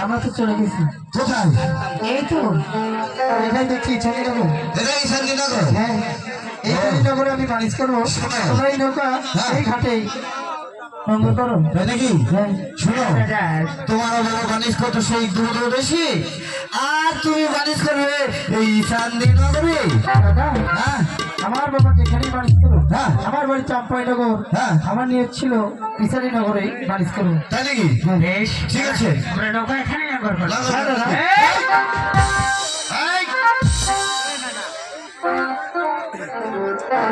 আমরা তো চলে গেছি কোথায়? এই তো এটাই দেখছি শান্তিনগর। এটাই শান্তিনগর। হ্যাঁ এই শান্তিনগরে আমি বাণিজ্য করবো। তোমরা এই নৌকা এই ঘাটেই ভঙ্গ করো। তাই নাকি? হ্যাঁ শুনো, তোমার বড় বাণিজ্য কত সেই দূর দেশে, আর তুমি বাণিজ্য করবে এই শান্তিনগরে? দাদা হ্যাঁ আমার বাবা যেখানে বাণিজ্য করো, হ্যাঁ। আমার বাড়ি চাম্পাইনগর। হ্যাঁ। আমার নিয়ে ছিল বিচারীনগরে বাণিজ্য করো। তাই নাকি? বেশ ঠিক আছে, আমরা নৌকা এখানে নাগর করবো। লাগো, হ্যাঁ, দাদা। এই!